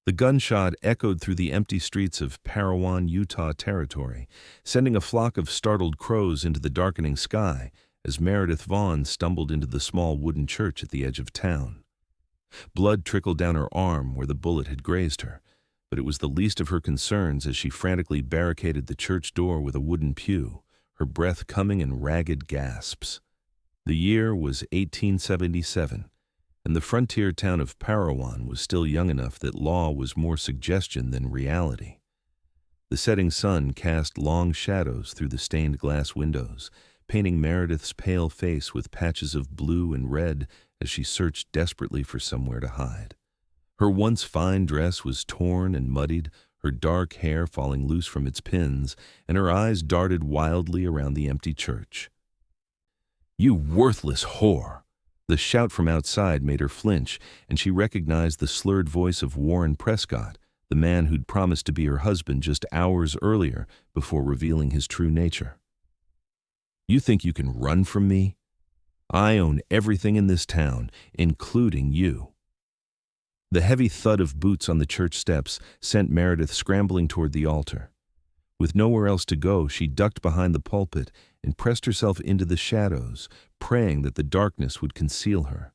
The gunshot echoed through the empty streets of Parowan, Utah territory, sending a flock of startled crows into the darkening sky as Meredith Vaughn stumbled into the small wooden church at the edge of town. Blood trickled down her arm where the bullet had grazed her, but it was the least of her concerns as she frantically barricaded the church door with a wooden pew, her breath coming in ragged gasps. The year was 1877, and the frontier town of Parowan was still young enough that law was more suggestion than reality. The setting sun cast long shadows through the stained glass windows, painting Meredith's pale face with patches of blue and red as she searched desperately for somewhere to hide. Her once fine dress was torn and muddied, her dark hair falling loose from its pins, and her eyes darted wildly around the empty church. "You worthless whore!" The shout from outside made her flinch, and she recognized the slurred voice of Warren Prescott, the man who'd promised to be her husband just hours earlier before revealing his true nature. "You think you can run from me? I own everything in this town, including you." The heavy thud of boots on the church steps sent Meredith scrambling toward the altar. With nowhere else to go, she ducked behind the pulpit and pressed herself into the shadows, praying that the darkness would conceal her.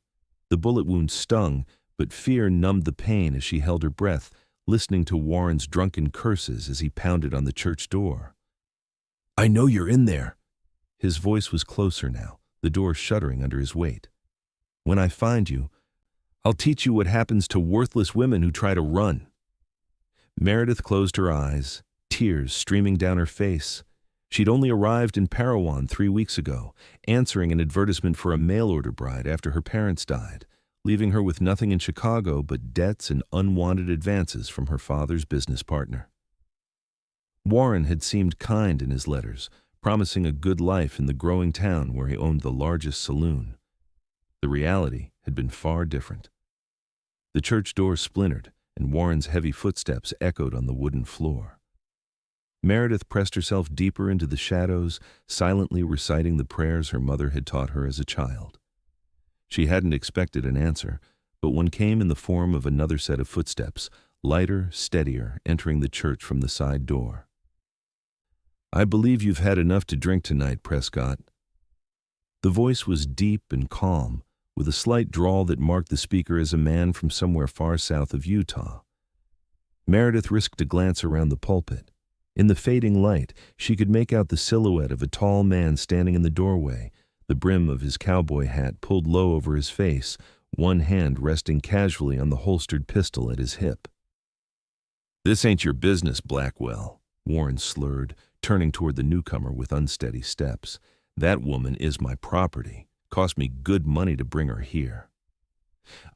The bullet wound stung, but fear numbed the pain as she held her breath, listening to Warren's drunken curses as he pounded on the church door. "I know you're in there." His voice was closer now, the door shuddering under his weight. "When I find you, I'll teach you what happens to worthless women who try to run." Meredith closed her eyes, tears streaming down her face. She'd only arrived in Parowan 3 weeks ago, answering an advertisement for a mail-order bride after her parents died, leaving her with nothing in Chicago but debts and unwanted advances from her father's business partner. Warren had seemed kind in his letters, promising a good life in the growing town where he owned the largest saloon. The reality had been far different. The church door splintered, and Warren's heavy footsteps echoed on the wooden floor. Meredith pressed herself deeper into the shadows, silently reciting the prayers her mother had taught her as a child. She hadn't expected an answer, but one came in the form of another set of footsteps, lighter, steadier, entering the church from the side door. "I believe you've had enough to drink tonight, Prescott." The voice was deep and calm, with a slight drawl that marked the speaker as a man from somewhere far south of Utah. Meredith risked a glance around the pulpit. In the fading light, she could make out the silhouette of a tall man standing in the doorway, the brim of his cowboy hat pulled low over his face, one hand resting casually on the holstered pistol at his hip. "This ain't your business, Blackwell," Warren slurred, turning toward the newcomer with unsteady steps. "That woman is my property. Cost me good money to bring her here."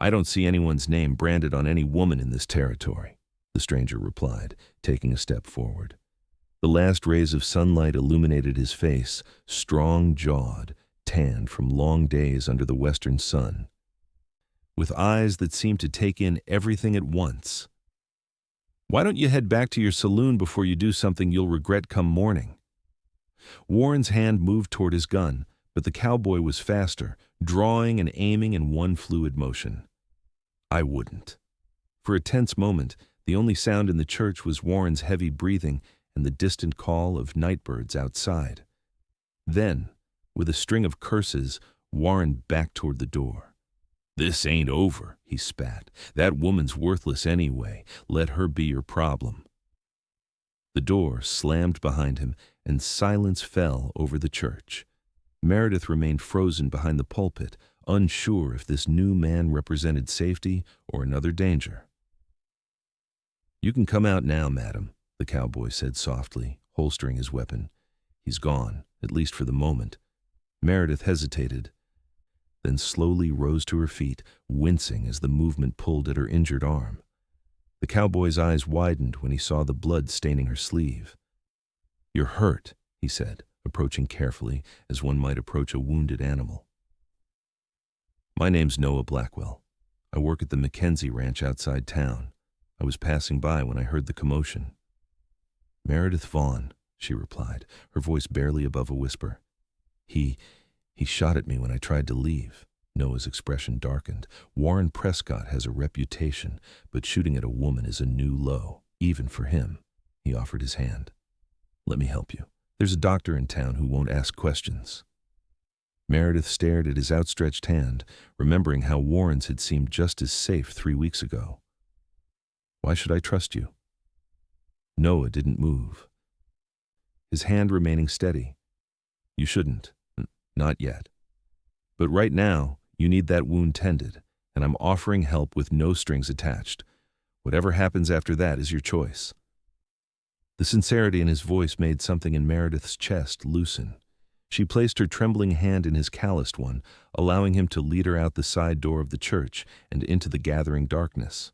"I don't see anyone's name branded on any woman in this territory," the stranger replied, taking a step forward. The last rays of sunlight illuminated his face, strong-jawed, tanned from long days under the western sun, with eyes that seemed to take in everything at once. "Why don't you head back to your saloon before you do something you'll regret come morning?" Warren's hand moved toward his gun, but the cowboy was faster, drawing and aiming in one fluid motion. "I wouldn't." For a tense moment, the only sound in the church was Warren's heavy breathing and the distant call of nightbirds outside. Then, with a string of curses, Warren backed toward the door. "This ain't over," he spat. "That woman's worthless anyway. Let her be your problem." The door slammed behind him, and silence fell over the church. Meredith remained frozen behind the pulpit, unsure if this new man represented safety or another danger. "You can come out now, madam," the cowboy said softly, holstering his weapon. "He's gone, at least for the moment." Meredith hesitated, then slowly rose to her feet, wincing as the movement pulled at her injured arm. The cowboy's eyes widened when he saw the blood staining her sleeve. "You're hurt," he said, approaching carefully as one might approach a wounded animal. "My name's Noah Blackwell. I work at the Mackenzie Ranch outside town. I was passing by when I heard the commotion." "Meredith Vaughn," she replied, her voice barely above a whisper. He shot at me when I tried to leave." Noah's expression darkened. Warren Prescott has a reputation, but shooting at a woman is a new low, even for him. He offered his hand. Let me help you. There's a doctor in town who won't ask questions. Meredith stared at his outstretched hand, remembering how Warren's had seemed just as safe 3 weeks ago. Why should I trust you? Noah didn't move, his hand remaining steady. You shouldn't. Not yet. But right now, you need that wound tended, and I'm offering help with no strings attached. Whatever happens after that is your choice. The sincerity in his voice made something in Meredith's chest loosen. She placed her trembling hand in his calloused one, allowing him to lead her out the side door of the church and into the gathering darkness.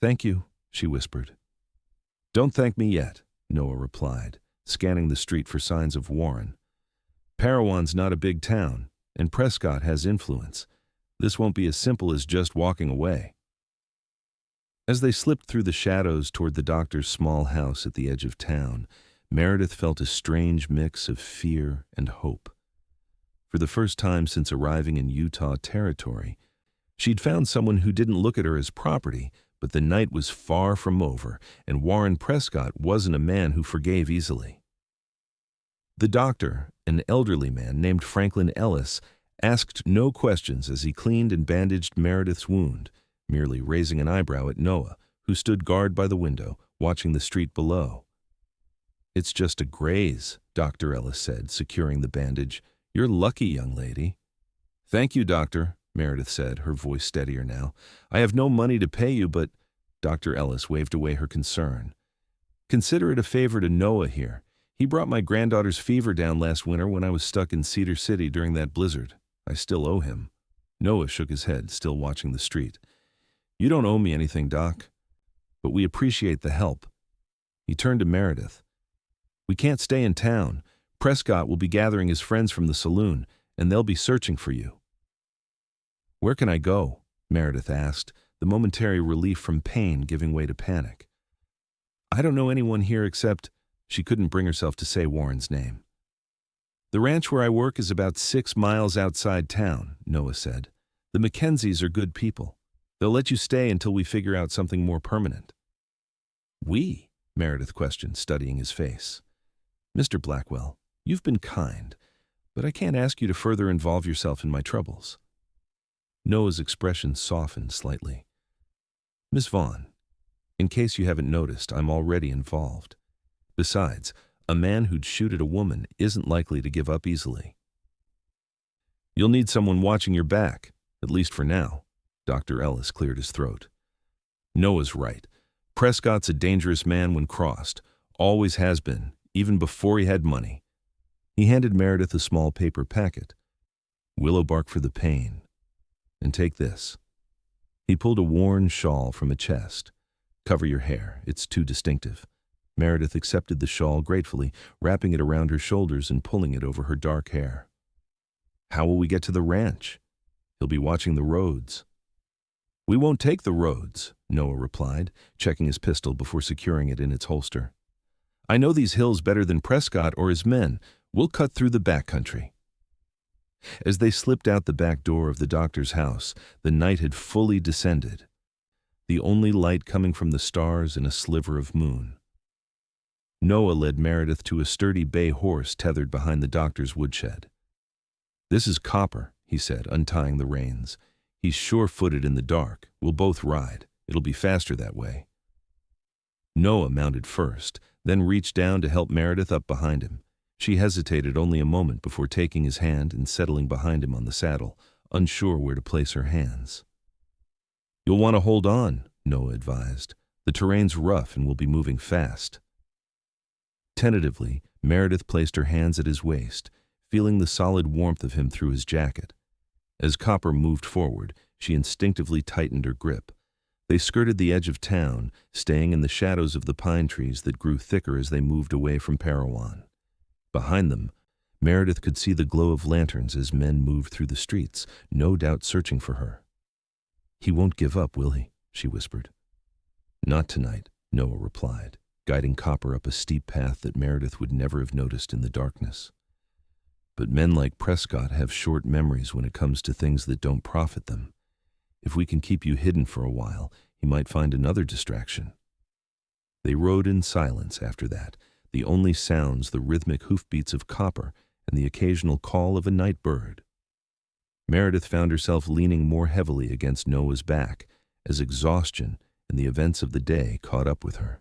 Thank you, she whispered. Don't thank me yet, Noah replied, scanning the street for signs of Warren. Parowan's not a big town, and Prescott has influence. This won't be as simple as just walking away. As they slipped through the shadows toward the doctor's small house at the edge of town, Meredith felt a strange mix of fear and hope. For the first time since arriving in Utah territory, she'd found someone who didn't look at her as property, but the night was far from over, and Warren Prescott wasn't a man who forgave easily. The doctor, an elderly man named Franklin Ellis, asked no questions as he cleaned and bandaged Meredith's wound, merely raising an eyebrow at Noah, who stood guard by the window, watching the street below. It's just a graze, Dr. Ellis said, securing the bandage. You're lucky, young lady. Thank you, doctor, Meredith said, her voice steadier now. I have no money to pay you, but… Dr. Ellis waved away her concern. Consider it a favor to Noah here. He brought my granddaughter's fever down last winter when I was stuck in Cedar City during that blizzard. I still owe him. Noah shook his head, still watching the street. You don't owe me anything, Doc, but we appreciate the help. He turned to Meredith. We can't stay in town. Prescott will be gathering his friends from the saloon, and they'll be searching for you. Where can I go? Meredith asked, the momentary relief from pain giving way to panic. I don't know anyone here except… She couldn't bring herself to say Warren's name. The ranch where I work is about 6 miles outside town, Noah said. The Mackenzies are good people. They'll let you stay until we figure out something more permanent. We? Meredith questioned, studying his face. Mr. Blackwell, you've been kind, but I can't ask you to further involve yourself in my troubles. Noah's expression softened slightly. Miss Vaughn, in case you haven't noticed, I'm already involved. Besides, a man who'd shoot at a woman isn't likely to give up easily. You'll need someone watching your back, at least for now. Dr. Ellis cleared his throat. Noah's right. Prescott's a dangerous man when crossed, always has been, even before he had money. He handed Meredith a small paper packet. Willow bark for the pain. And take this. He pulled a worn shawl from a chest. Cover your hair, it's too distinctive. Meredith accepted the shawl gratefully, wrapping it around her shoulders and pulling it over her dark hair. How will we get to the ranch? He'll be watching the roads. We won't take the roads, Noah replied, checking his pistol before securing it in its holster. I know these hills better than Prescott or his men. We'll cut through the backcountry. As they slipped out the back door of the doctor's house, the night had fully descended, the only light coming from the stars and a sliver of moon. Noah led Meredith to a sturdy bay horse tethered behind the doctor's woodshed. This is Copper, he said, untying the reins. He's sure-footed in the dark. We'll both ride. It'll be faster that way. Noah mounted first, then reached down to help Meredith up behind him. She hesitated only a moment before taking his hand and settling behind him on the saddle, unsure where to place her hands. You'll want to hold on, Noah advised. The terrain's rough and we'll be moving fast. Tentatively, Meredith placed her hands at his waist, feeling the solid warmth of him through his jacket. As Copper moved forward, she instinctively tightened her grip. They skirted the edge of town, staying in the shadows of the pine trees that grew thicker as they moved away from Parowan. Behind them, Meredith could see the glow of lanterns as men moved through the streets, no doubt searching for her. He won't give up, will he? She whispered. Not tonight, Noah replied, guiding Copper up a steep path that Meredith would never have noticed in the darkness. But men like Prescott have short memories when it comes to things that don't profit them. If we can keep you hidden for a while, he might find another distraction." They rode in silence after that, the only sounds the rhythmic hoofbeats of copper and the occasional call of a night bird. Meredith found herself leaning more heavily against Noah's back as exhaustion and the events of the day caught up with her.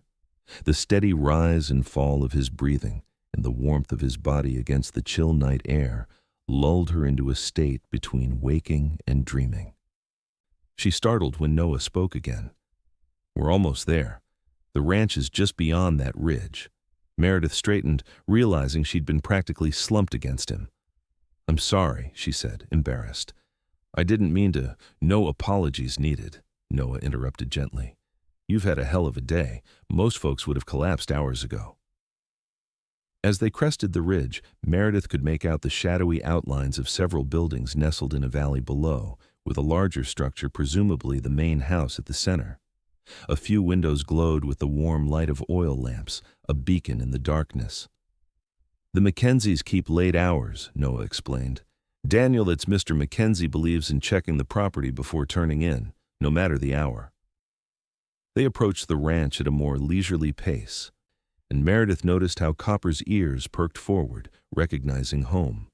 The steady rise and fall of his breathing and the warmth of his body against the chill night air lulled her into a state between waking and dreaming. She startled when Noah spoke again. "We're almost there. The ranch is just beyond that ridge." Meredith straightened, realizing she'd been practically slumped against him. "I'm sorry," she said, embarrassed. "I didn't mean to." "No apologies needed," Noah interrupted gently. "You've had a hell of a day. Most folks would have collapsed hours ago." As they crested the ridge, Meredith could make out the shadowy outlines of several buildings nestled in a valley below, with a larger structure, presumably the main house, at the center. A few windows glowed with the warm light of oil lamps, a beacon in the darkness. "The Mackenzies keep late hours," Noah explained. "Daniel, that's Mr. Mackenzie, believes in checking the property before turning in, no matter the hour." They approached the ranch at a more leisurely pace, and Meredith noticed how Copper's ears perked forward, recognizing home.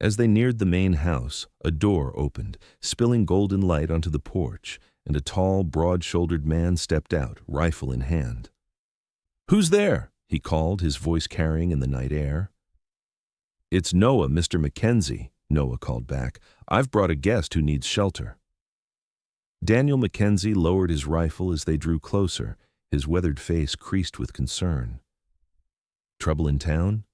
As they neared the main house, a door opened, spilling golden light onto the porch, and a tall, broad-shouldered man stepped out, rifle in hand. "Who's there?" he called, his voice carrying in the night air. "It's Noah, Mr. Mackenzie," Noah called back. "I've brought a guest who needs shelter." Daniel Mackenzie lowered his rifle as they drew closer, his weathered face creased with concern. "Trouble in town?"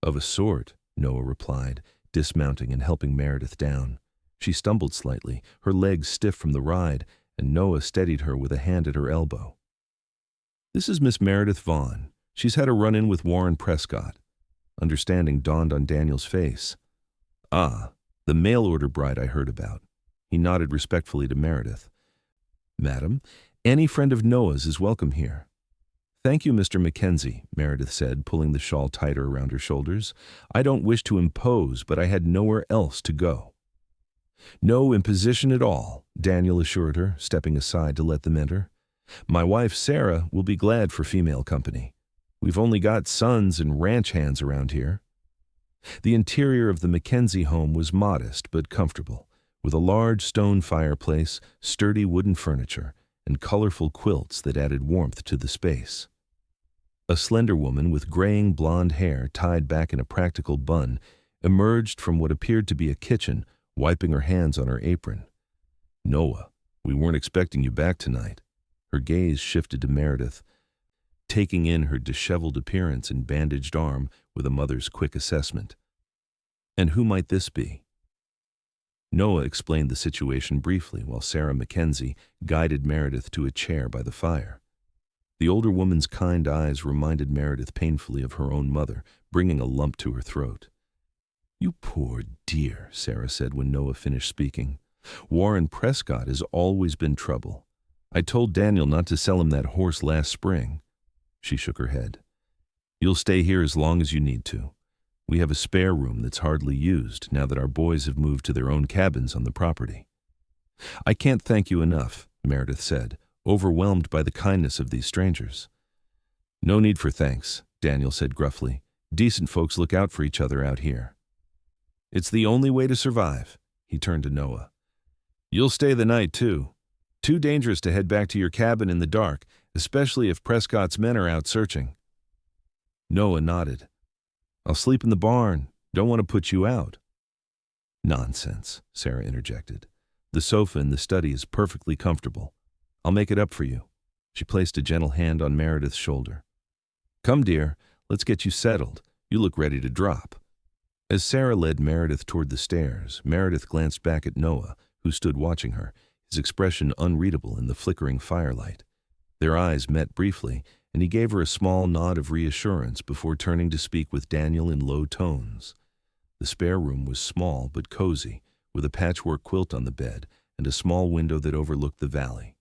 "Of a sort," Noah replied, dismounting and helping Meredith down. She stumbled slightly, her legs stiff from the ride, and Noah steadied her with a hand at her elbow. "This is Miss Meredith Vaughn. She's had a run-in with Warren Prescott." Understanding dawned on Daniel's face. "Ah, the mail-order bride I heard about." He nodded respectfully to Meredith. "Madam, any friend of Noah's is welcome here." "Thank you, Mr. Mackenzie," Meredith said, pulling the shawl tighter around her shoulders. "I don't wish to impose, but I had nowhere else to go." "No imposition at all," Daniel assured her, stepping aside to let them enter. "My wife, Sarah, will be glad for female company. We've only got sons and ranch hands around here." The interior of the Mackenzie home was modest but comfortable, with a large stone fireplace, sturdy wooden furniture, and colorful quilts that added warmth to the space. A slender woman with graying blonde hair tied back in a practical bun emerged from what appeared to be a kitchen, wiping her hands on her apron. "Noah, we weren't expecting you back tonight." Her gaze shifted to Meredith, taking in her disheveled appearance and bandaged arm with a mother's quick assessment. "And who might this be?" Noah explained the situation briefly while Sarah Mackenzie guided Meredith to a chair by the fire. The older woman's kind eyes reminded Meredith painfully of her own mother, bringing a lump to her throat. "You poor dear," Sarah said when Noah finished speaking. "Warren Prescott has always been trouble. I told Daniel not to sell him that horse last spring." She shook her head. "You'll stay here as long as you need to. We have a spare room that's hardly used now that our boys have moved to their own cabins on the property." "I can't thank you enough," Meredith said, overwhelmed by the kindness of these strangers. "No need for thanks," Daniel said gruffly. "Decent folks look out for each other out here." "It's the only way to survive." He turned to Noah. "You'll stay the night, too. Too dangerous to head back to your cabin in the dark, especially if Prescott's men are out searching." Noah nodded. "I'll sleep in the barn. Don't want to put you out." "Nonsense," Sarah interjected. "The sofa in the study is perfectly comfortable. I'll make it up for you." She placed a gentle hand on Meredith's shoulder. "Come, dear, let's get you settled. You look ready to drop." As Sarah led Meredith toward the stairs, Meredith glanced back at Noah, who stood watching her, his expression unreadable in the flickering firelight. Their eyes met briefly, and he gave her a small nod of reassurance before turning to speak with Daniel in low tones. The spare room was small but cozy, with a patchwork quilt on the bed and a small window that overlooked the valley.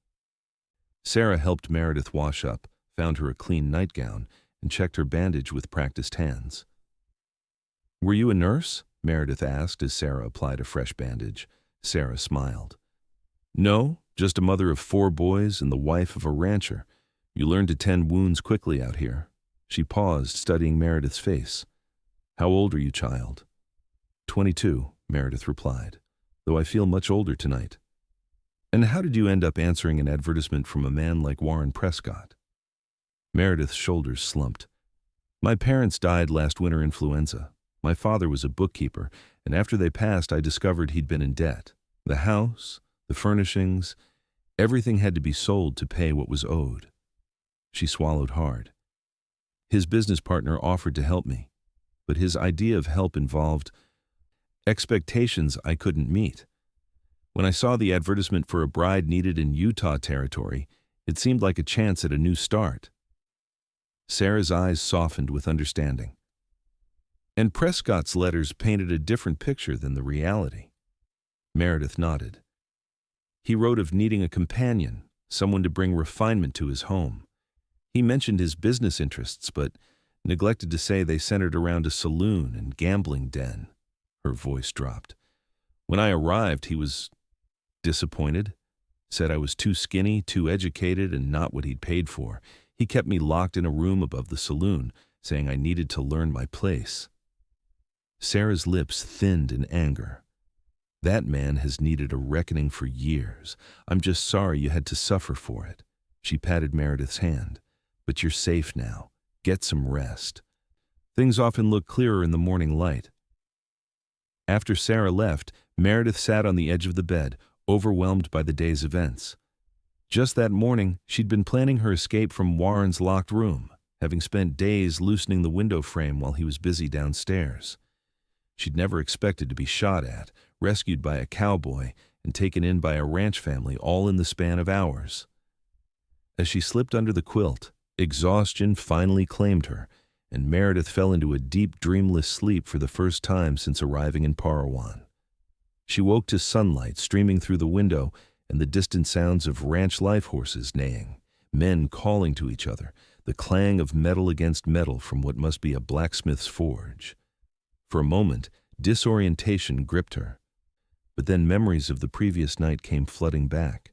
Sarah helped Meredith wash up, found her a clean nightgown, and checked her bandage with practiced hands. Were you a nurse? Meredith asked as Sarah applied a fresh bandage. Sarah smiled. No, just a mother of 4 boys and the wife of a rancher. You learn to tend wounds quickly out here. She paused, studying Meredith's face. How old are you, child? 22, Meredith replied, though I feel much older tonight. And how did you end up answering an advertisement from a man like Warren Prescott? Meredith's shoulders slumped. My parents died last winter influenza. My father was a bookkeeper, and after they passed, I discovered he'd been in debt. The house, the furnishings, everything had to be sold to pay what was owed. She swallowed hard. His business partner offered to help me, but his idea of help involved expectations I couldn't meet. When I saw the advertisement for a bride needed in Utah territory, it seemed like a chance at a new start. Sarah's eyes softened with understanding. And Prescott's letters painted a different picture than the reality. Meredith nodded. He wrote of needing a companion, someone to bring refinement to his home. He mentioned his business interests, but neglected to say they centered around a saloon and gambling den. Her voice dropped. When I arrived, he was disappointed, said I was too skinny, too educated, and not what he'd paid for. He kept me locked in a room above the saloon, saying I needed to learn my place. Sarah's lips thinned in anger. That man has needed a reckoning for years. I'm just sorry you had to suffer for it. She patted Meredith's hand. But you're safe now. Get some rest. Things often look clearer in the morning light. After Sarah left, Meredith sat on the edge of the bed, overwhelmed by the day's events. Just that morning, she'd been planning her escape from Warren's locked room, having spent days loosening the window frame while he was busy downstairs. She'd never expected to be shot at, rescued by a cowboy, and taken in by a ranch family, all in the span of hours. As she slipped under the quilt, exhaustion finally claimed her, and Meredith fell into a deep, dreamless sleep for the first time since arriving in Parowan. She woke to sunlight streaming through the window and the distant sounds of ranch life horses neighing, men calling to each other, the clang of metal against metal from what must be a blacksmith's forge. For a moment, disorientation gripped her, but then memories of the previous night came flooding back.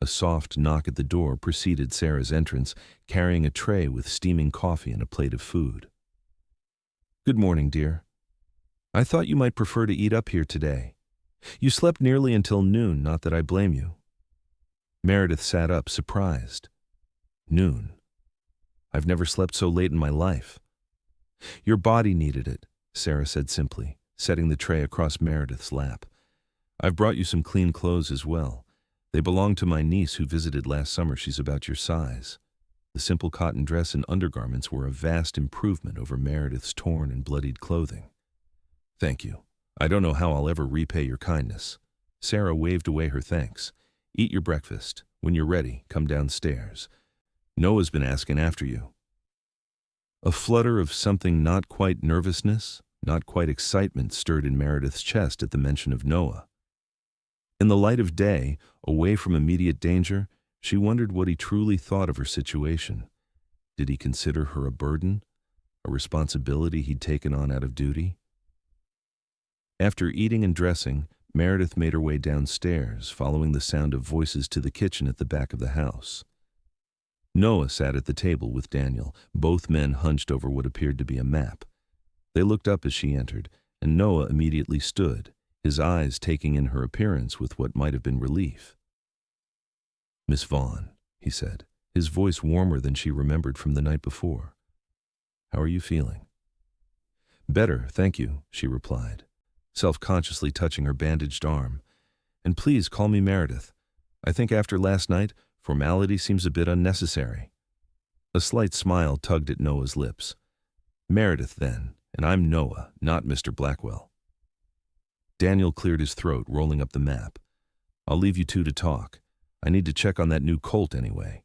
A soft knock at the door preceded Sarah's entrance, carrying a tray with steaming coffee and a plate of food. Good morning, dear. I thought you might prefer to eat up here today. You slept nearly until noon, not that I blame you. Meredith sat up, surprised. Noon. I've never slept so late in my life. Your body needed it, Sarah said simply, setting the tray across Meredith's lap. I've brought you some clean clothes as well. They belong to my niece who visited last summer. She's about your size. The simple cotton dress and undergarments were a vast improvement over Meredith's torn and bloodied clothing. Thank you. I don't know how I'll ever repay your kindness. Sarah waved away her thanks. Eat your breakfast. When you're ready, come downstairs. Noah's been asking after you. A flutter of something not quite nervousness, not quite excitement stirred in Meredith's chest at the mention of Noah. In the light of day, away from immediate danger, she wondered what he truly thought of her situation. Did he consider her a burden, a responsibility he'd taken on out of duty? After eating and dressing, Meredith made her way downstairs, following the sound of voices to the kitchen at the back of the house. Noah sat at the table with Daniel, both men hunched over what appeared to be a map. They looked up as she entered, and Noah immediately stood, his eyes taking in her appearance with what might have been relief. Miss Vaughn, he said, his voice warmer than she remembered from the night before. How are you feeling? Better, thank you, she replied, self-consciously touching her bandaged arm. And please call me Meredith. I think after last night, formality seems a bit unnecessary. A slight smile tugged at Noah's lips. Meredith, then, and I'm Noah, not Mr. Blackwell. Daniel cleared his throat, rolling up the map. I'll leave you two to talk. I need to check on that new colt anyway.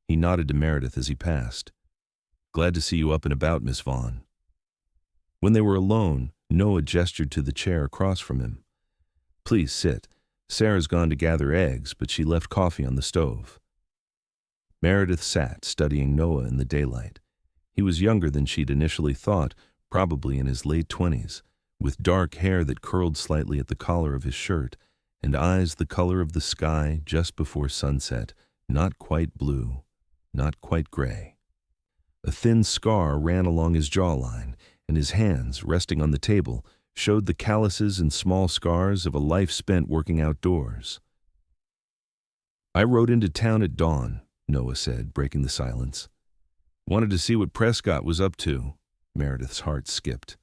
He nodded to Meredith as he passed. Glad to see you up and about, Miss Vaughn. When they were alone, Noah gestured to the chair across from him. Please sit. Sarah's gone to gather eggs, but she left coffee on the stove. Meredith sat, studying Noah in the daylight. He was younger than she'd initially thought, probably in his late 20s, with dark hair that curled slightly at the collar of his shirt, and eyes the color of the sky just before sunset, not quite blue, not quite gray. A thin scar ran along his jawline, and his hands, resting on the table, showed the calluses and small scars of a life spent working outdoors. "I rode into town at dawn," Noah said, breaking the silence. "Wanted to see what Prescott was up to." Meredith's heart skipped.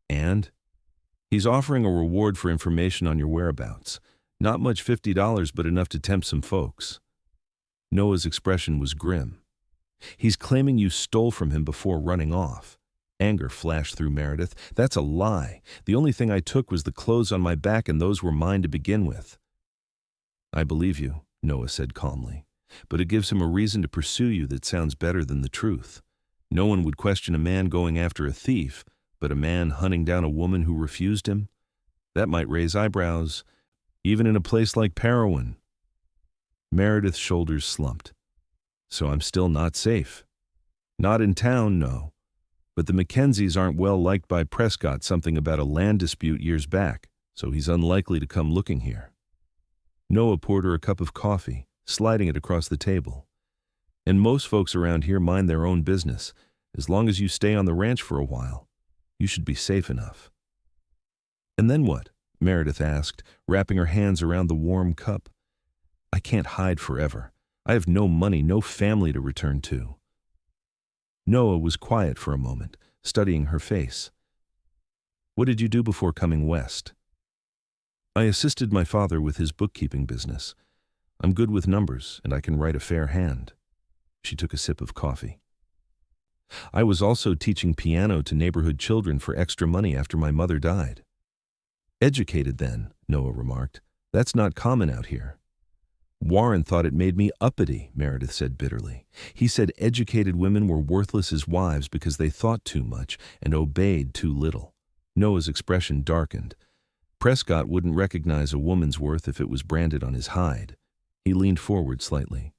"And?" "He's offering a reward for information on your whereabouts. Not much, $50, but enough to tempt some folks." Noah's expression was grim. "He's claiming you stole from him before running off." Anger flashed through Meredith. "That's a lie. The only thing I took was the clothes on my back, and those were mine to begin with." "I believe you," Noah said calmly, "but it gives him a reason to pursue you that sounds better than the truth. No one would question a man going after a thief, but a man hunting down a woman who refused him? That might raise eyebrows, even in a place like Parowan." Meredith's shoulders slumped. "So I'm still not safe." "Not in town, no. But the Mackenzies aren't well liked by Prescott, something about a land dispute years back, so he's unlikely to come looking here." Noah poured her a cup of coffee, sliding it across the table. "And most folks around here mind their own business. As long as you stay on the ranch for a while, you should be safe enough." "And then what?" Meredith asked, wrapping her hands around the warm cup. "I can't hide forever. I have no money, no family to return to." Noah was quiet for a moment, studying her face. "What did you do before coming west?" "I assisted my father with his bookkeeping business. I'm good with numbers, and I can write a fair hand." She took a sip of coffee. "I was also teaching piano to neighborhood children for extra money after my mother died." "Educated then," Noah remarked. "That's not common out here." "Warren thought it made me uppity," Meredith said bitterly. "He said educated women were worthless as wives because they thought too much and obeyed too little." Noah's expression darkened. Prescott wouldn't recognize a woman's worth if it was branded on his hide. He leaned forward slightly.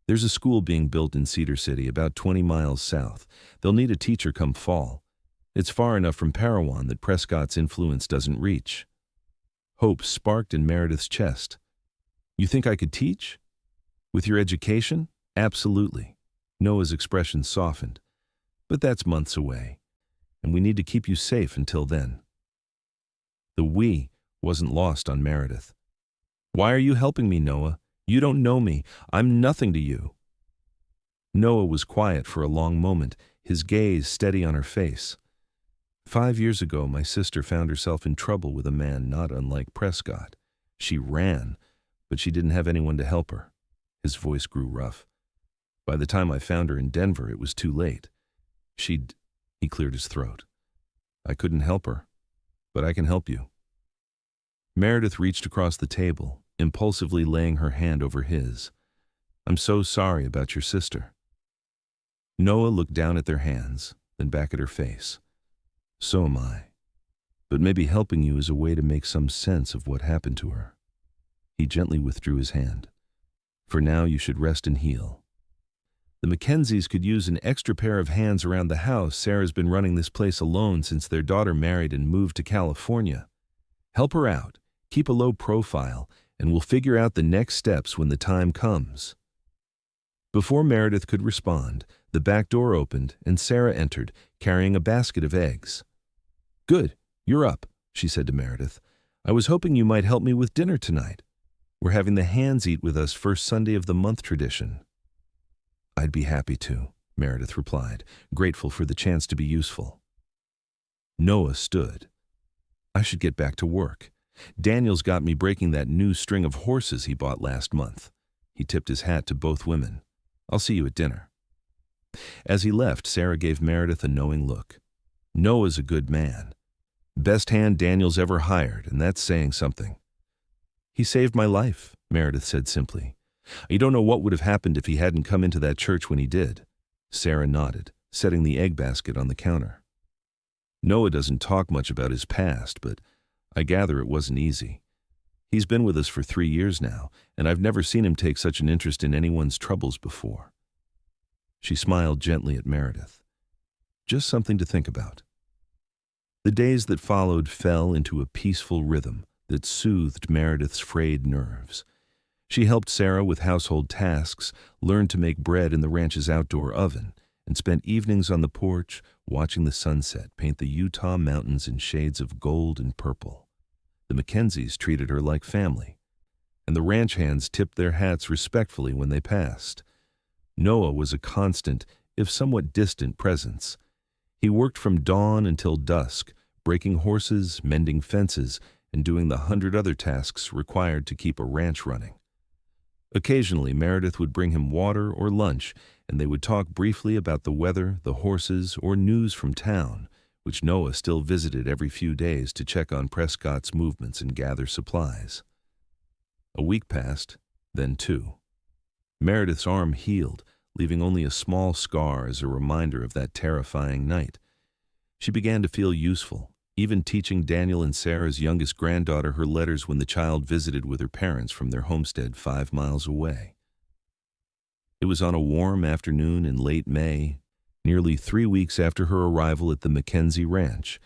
"There's a school being built in Cedar City, about 20 miles south. They'll need a teacher come fall. It's far enough from Parowan that Prescott's influence doesn't reach." Hope sparked in Meredith's chest. "You think I could teach? With your education?" "Absolutely." Noah's expression softened. "But that's months away, and we need to keep you safe until then." The "we" wasn't lost on Meredith. "Why are you helping me, Noah? You don't know me. I'm nothing to you." Noah was quiet for a long moment, his gaze steady on her face. 5 years ago, my sister found herself in trouble with a man not unlike Prescott. She ran, but she didn't have anyone to help her." His voice grew rough. "By the time I found her in Denver, it was too late. He cleared his throat. "I couldn't help her, but I can help you." Meredith reached across the table, impulsively laying her hand over his. "I'm so sorry about your sister." Noah looked down at their hands, then back at her face. "So am I. But maybe helping you is a way to make some sense of what happened to her." He gently withdrew his hand. "For now, you should rest and heal. The Mackenzies could use an extra pair of hands around the house. Sarah's been running this place alone since their daughter married and moved to California. Help her out, keep a low profile, and we'll figure out the next steps when the time comes." Before Meredith could respond, the back door opened and Sarah entered, carrying a basket of eggs. "Good, you're up," she said to Meredith. "I was hoping you might help me with dinner tonight. We're having the hands eat with us first Sunday of the month tradition." "I'd be happy to," Meredith replied, grateful for the chance to be useful. Noah stood. "I should get back to work. Daniel's got me breaking that new string of horses he bought last month." He tipped his hat to both women. "I'll see you at dinner." As he left, Sarah gave Meredith a knowing look. "Noah's a good man. Best hand Daniel's ever hired, and that's saying something." "He saved my life," Meredith said simply. "You don't know what would have happened if he hadn't come into that church when he did." Sarah nodded, setting the egg basket on the counter. "Noah doesn't talk much about his past, but I gather it wasn't easy. He's been with us for 3 years now, and I've never seen him take such an interest in anyone's troubles before." She smiled gently at Meredith. "Just something to think about." The days that followed fell into a peaceful rhythm that soothed Meredith's frayed nerves. She helped Sarah with household tasks, learned to make bread in the ranch's outdoor oven, and spent evenings on the porch watching the sunset paint the Utah mountains in shades of gold and purple. The Mackenzies treated her like family, and the ranch hands tipped their hats respectfully when they passed. Noah was a constant, if somewhat distant, presence. He worked from dawn until dusk, breaking horses, mending fences, and doing the 100 other tasks required to keep a ranch running. Occasionally, Meredith would bring him water or lunch, and they would talk briefly about the weather, the horses, or news from town, which Noah still visited every few days to check on Prescott's movements and gather supplies. A week passed, then 2. Meredith's arm healed, leaving only a small scar as a reminder of that terrifying night. She began to feel useful, even teaching Daniel and Sarah's youngest granddaughter her letters when the child visited with her parents from their homestead 5 miles away. It was on a warm afternoon in late May, nearly 3 weeks after her arrival at the Mackenzie Ranch,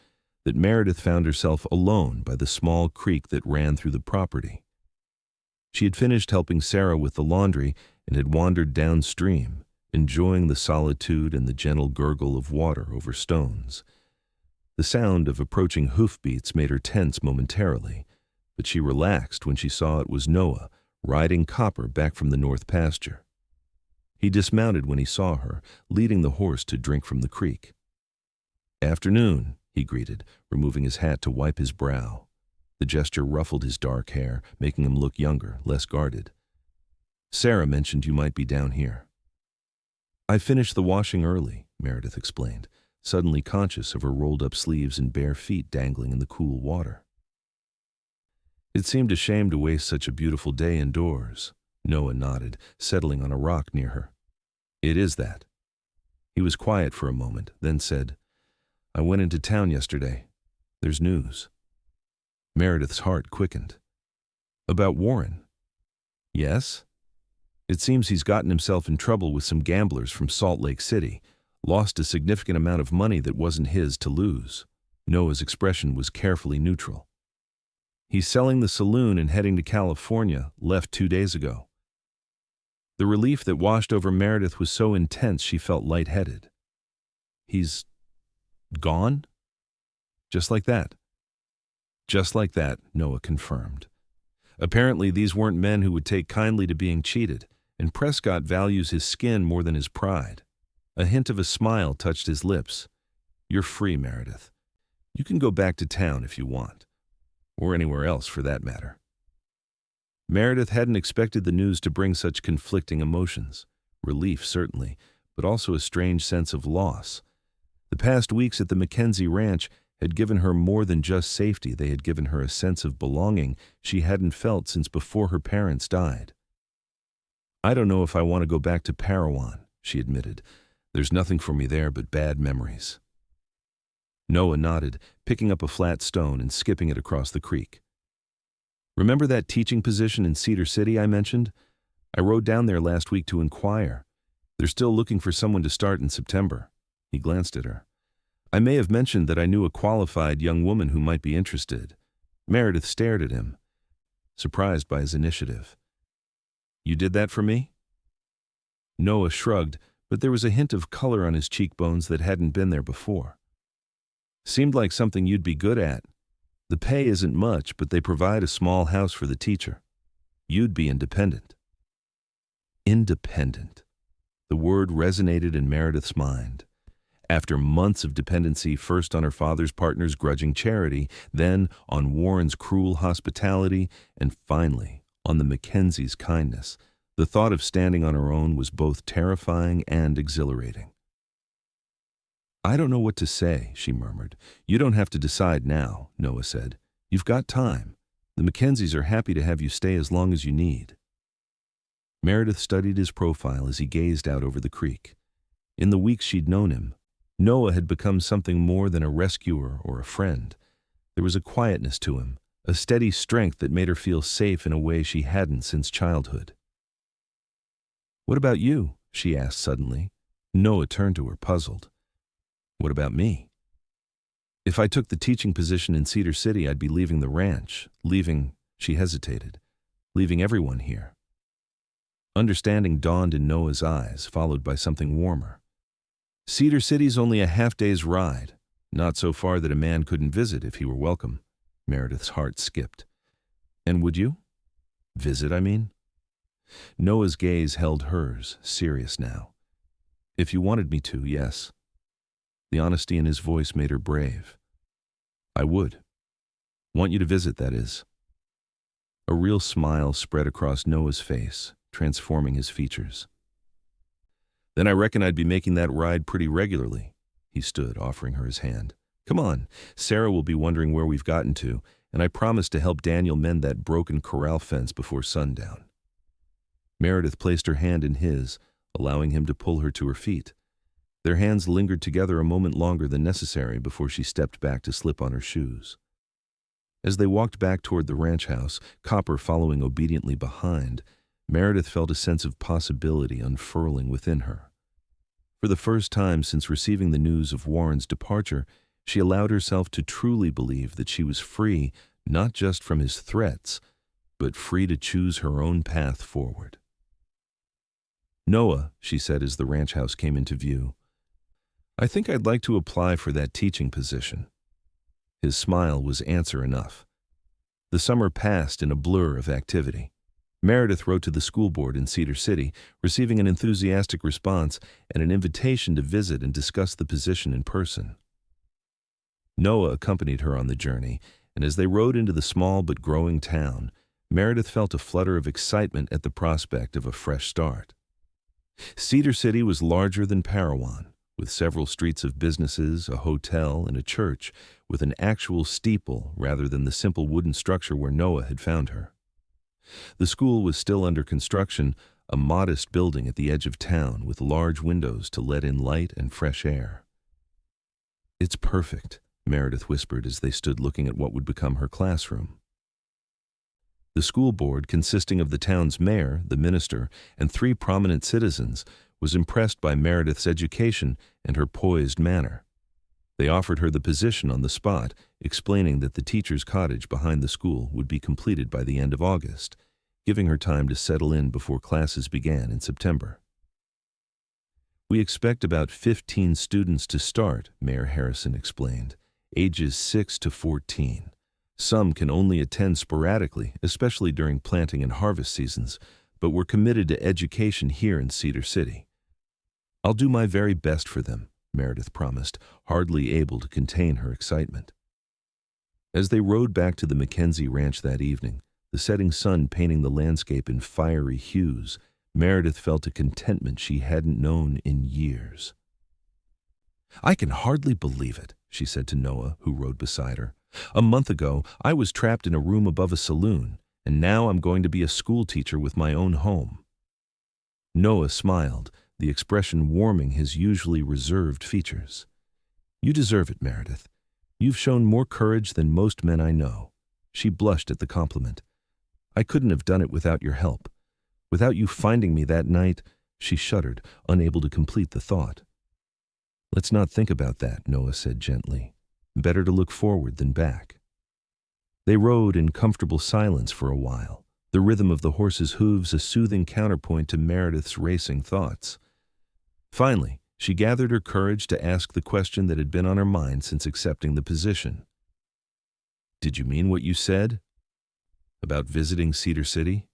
that Meredith found herself alone by the small creek that ran through the property. She had finished helping Sarah with the laundry and had wandered downstream, enjoying the solitude and the gentle gurgle of water over stones. The sound of approaching hoofbeats made her tense momentarily, but she relaxed when she saw it was Noah, riding Copper back from the north pasture. He dismounted when he saw her, leading the horse to drink from the creek. "Afternoon," he greeted, removing his hat to wipe his brow. The gesture ruffled his dark hair, making him look younger, less guarded. "Sarah mentioned you might be down here." "I finished the washing early," Meredith explained, suddenly conscious of her rolled-up sleeves and bare feet dangling in the cool water. "It seemed a shame to waste such a beautiful day indoors," Noah nodded, settling on a rock near her. "It is that." He was quiet for a moment, then said, "I went into town yesterday. There's news." Meredith's heart quickened. "About Warren?" "Yes. It seems he's gotten himself in trouble with some gamblers from Salt Lake City, lost a significant amount of money that wasn't his to lose." Noah's expression was carefully neutral. "He's selling the saloon and heading to California, left 2 days ago." The relief that washed over Meredith was so intense she felt lightheaded. "He's gone?" "Just like that." "Just like that," Noah confirmed. "Apparently these weren't men who would take kindly to being cheated, and Prescott values his skin more than his pride." A hint of a smile touched his lips. "You're free, Meredith. You can go back to town if you want. Or anywhere else for that matter." Meredith hadn't expected the news to bring such conflicting emotions. Relief, certainly, but also a strange sense of loss. The past weeks at the Mackenzie Ranch had given her more than just safety. They had given her a sense of belonging she hadn't felt since before her parents died. "I don't know if I want to go back to Parowan," she admitted. "There's nothing for me there but bad memories." Noah nodded, picking up a flat stone and skipping it across the creek. "Remember that teaching position in Cedar City I mentioned? I rode down there last week to inquire. They're still looking for someone to start in September." He glanced at her. "I may have mentioned that I knew a qualified young woman who might be interested." Meredith stared at him, surprised by his initiative. "You did that for me?" Noah shrugged, but there was a hint of color on his cheekbones that hadn't been there before. "Seemed like something you'd be good at. The pay isn't much, but they provide a small house for the teacher. You'd be independent." Independent. The word resonated in Meredith's mind. After months of dependency, first on her father's partner's grudging charity, then on Warren's cruel hospitality, and finally on the Mackenzies' kindness, the thought of standing on her own was both terrifying and exhilarating. "I don't know what to say," she murmured. "You don't have to decide now," Noah said. "You've got time. The Mackenzies are happy to have you stay as long as you need." Meredith studied his profile as he gazed out over the creek. In the weeks she'd known him, Noah had become something more than a rescuer or a friend. There was a quietness to him, a steady strength that made her feel safe in a way she hadn't since childhood. "What about you?" she asked suddenly. Noah turned to her, puzzled. "What about me?" If I took the teaching position in Cedar City, I'd be leaving the ranch, she hesitated, leaving everyone here. Understanding dawned in Noah's eyes, followed by something warmer. Cedar City's only a half-day's ride, not so far that a man couldn't visit if he were welcome. Meredith's heart skipped. And would you? Visit, I mean? Noah's gaze held hers, serious now. If you wanted me to, yes. The honesty in his voice made her brave. I would. Want you to visit, that is. A real smile spread across Noah's face, transforming his features. Then I reckon I'd be making that ride pretty regularly. He stood, offering her his hand. Come on, Sarah will be wondering where we've gotten to, and I promise to help Daniel mend that broken corral fence before sundown. Meredith placed her hand in his, allowing him to pull her to her feet. Their hands lingered together a moment longer than necessary before she stepped back to slip on her shoes. As they walked back toward the ranch house, Copper following obediently behind, Meredith felt a sense of possibility unfurling within her. For the first time since receiving the news of Warren's departure, she allowed herself to truly believe that she was free not just from his threats, but free to choose her own path forward. Noah, she said as the ranch house came into view, I think I'd like to apply for that teaching position. His smile was answer enough. The summer passed in a blur of activity. Meredith wrote to the school board in Cedar City, receiving an enthusiastic response and an invitation to visit and discuss the position in person. Noah accompanied her on the journey, and as they rode into the small but growing town, Meredith felt a flutter of excitement at the prospect of a fresh start. Cedar City was larger than Parowan, with several streets of businesses, a hotel, and a church, with an actual steeple rather than the simple wooden structure where Noah had found her. The school was still under construction, a modest building at the edge of town with large windows to let in light and fresh air. It's perfect, Meredith whispered as they stood looking at what would become her classroom. The school board, consisting of the town's mayor, the minister, and 3 prominent citizens, was impressed by Meredith's education and her poised manner. They offered her the position on the spot, explaining that the teacher's cottage behind the school would be completed by the end of August, giving her time to settle in before classes began in September. We expect about 15 students to start, Mayor Harrison explained, ages 6 to 14. Some can only attend sporadically, especially during planting and harvest seasons, but we're committed to education here in Cedar City. I'll do my very best for them, Meredith promised, hardly able to contain her excitement. As they rode back to the Mackenzie Ranch that evening, the setting sun painting the landscape in fiery hues, Meredith felt a contentment she hadn't known in years. I can hardly believe it, she said to Noah, who rode beside her. A month ago, I was trapped in a room above a saloon, and now I'm going to be a school teacher with my own home. Noah smiled, the expression warming his usually reserved features. You deserve it, Meredith. You've shown more courage than most men I know. She blushed at the compliment. I couldn't have done it without your help. Without you finding me that night, she shuddered, unable to complete the thought. Let's not think about that, Noah said gently. Better to look forward than back. They rode in comfortable silence for a while, the rhythm of the horse's hooves a soothing counterpoint to Meredith's racing thoughts. Finally, she gathered her courage to ask the question that had been on her mind since accepting the position. Did you mean what you said? About visiting Cedar City?